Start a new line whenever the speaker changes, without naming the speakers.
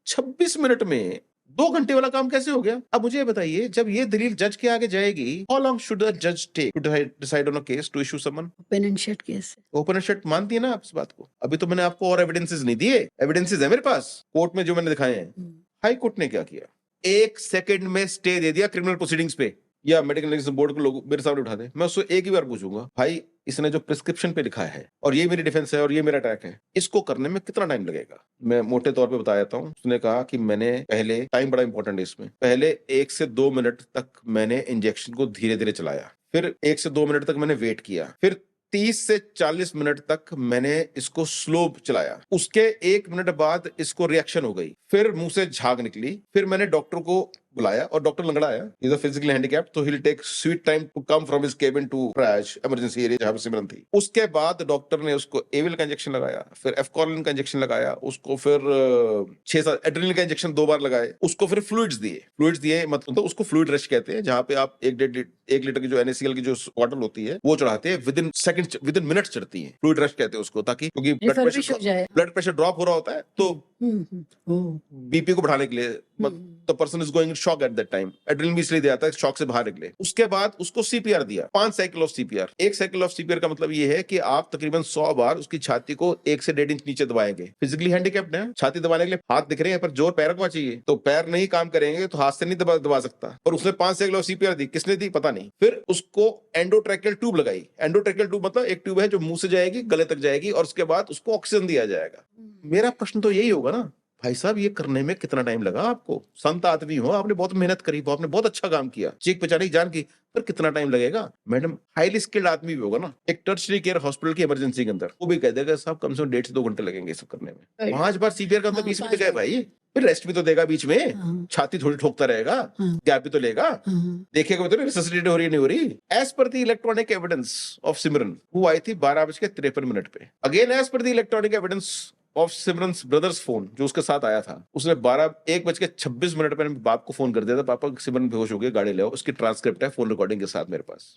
26 minute में 2 घंटे वाला काम कैसे हो गया? अब मुझे ये बताइए, जब ये दलील जज के आगे जाएगी, हाउ लॉन्ग शुड द जज take to decide on a case to issue summon?
Open and shut case.
Open and shut मानती है ना आप इस बात को? अभी तो मैंने आपको और एविडेंसेस नहीं दिए, एविडेंसेस है मेरे पास कोर्ट में जो मैंने दिखाए हैं। हाई कोर्ट ने क्या किया? 1 सेकंड में स्टे दे दिया क्रिमिनल प्रोसीडिंग्स पे। या मेडिकल एजुकेशन बोर्ड को लोग मेरे सामने उठा दे, मैं उससे एक ही बार पूछूंगा, भाई इसने जो प्रिस्क्रिप्शन पे लिखा है और ये मेरी डिफेंस है और ये मेरा अटैक है, इसको करने में कितना टाइम लगेगा? मैं मोटे तौर पे बता देता हूँ। उसने कहा कि मैंने पहले, टाइम बड़ा इंपॉर्टेंट है इसमें, पहले 1 से 2 मिनट तक मैंने इंजेक्शन को धीरे धीरे चलाया, फिर 1 से 2 मिनट तक मैंने वेट किया, फिर 30 से 40 मिनट तक मैंने इसको स्लो चलाया, उसके 1 मिनट बाद इसको रिएक्शन हो गई, फिर मुंह से झाग निकली, फिर मैंने डॉक्टर को बुलाया और डॉक्टर लंगड़ा आया, इज अ फिजिकली हैंडीकैप्ड, तो he will take sweet time to come from his cabin to triage emergency area जहां पे सिमरन थी। उसके बाद डॉक्टर ने उसको एविल का इंजेक्शन लगाया, फिर एफकॉर्लिन का इंजेक्शन लगाया, उसको फिर 6-7 एड्रेनलिन का इंजेक्शन 2 बार लगाए, उसको फिर फ्लूइड्स दिए मतलब तो उसको फ्लूइड रश कहते हैं, जहां पे आप 1 लीटर की जो NaCl की जो बॉटल होती है वो चढ़ाते हैं, विद इन मिनट्स चढ़ती है, फ्लूइड रश कहते हैं उसको, ताकि क्योंकि ब्लड प्रेशर ड्रॉप हो रहा होता है तो बीपी को बढ़ाने के लिए, the person is going shock at that time, adrenaline भी इसलिए दिया जाता है शॉक से बाहर निकले। उसके बाद उसको CPR दिया, 5 cycle of CPR। 1 cycle of CPR का मतलब ये है कि आप तकरीबन 100 बार उसकी छाती को 1 से 1.5 इंच नीचे दबाएंगे। फिजिकली हैंडीकैप्ड है, छाती दबाने के लिए हाथ दिख रहे हैं पर जोर पैर को चाहिए, तो पैर नहीं काम करेंगे तो हाथ से नहीं दबा सकता, और उसने 5 साइकिल ऑफ CPR दी, किसने दी पता नहीं। फिर उसको एंडोट्रैकियल ट्यूब लगाई, एंडोट्रैकियल ट्यूब मतलब एक ट्यूब है जो मुंह से जाएगी गले तक जाएगी और उसके बाद उसको ऑक्सीजन दिया जाएगा। मेरा प्रश्न तो यही होगा ना, भाई साहब ये करने में कितना टाइम लगा आपको? संत आदमी हो, आपने बहुत मेहनत करी, आपने बहुत अच्छा काम किया, चीख पचानी जान की, पर कितना टाइम लगेगा? मैडम हाईली स्किल्ड आदमी भी होगा ना, एक टर्शियरी केयर हॉस्पिटल की इमरजेंसी के अंदर, वो भी कह देगा साहब कम से कम 1.5 से 2 घंटे लगेंगे सब करने में। 5 बार CPR का मतलब 20 मिनट गए भाई, फिर रेस्ट भी तो देगा बीच में, छाती थोड़ी ठोकता रहेगा, गैप भी तो लेगा, देखेगा तो रिससिटेट हो रही नहीं हो रही। As per the electronic evidence of Simran वो आई थी 12:53 पे। Again as per the electronic evidence of Simran's brothers phone जो उसके साथ आया था, उसने 1:26 पे बाप को फोन कर दिया था, पापा सिमरन बेहोश हो गए, गाड़ी ले आओ। उसकी ट्रांसक्रिप्ट है फोन रिकॉर्डिंग के साथ मेरे पास।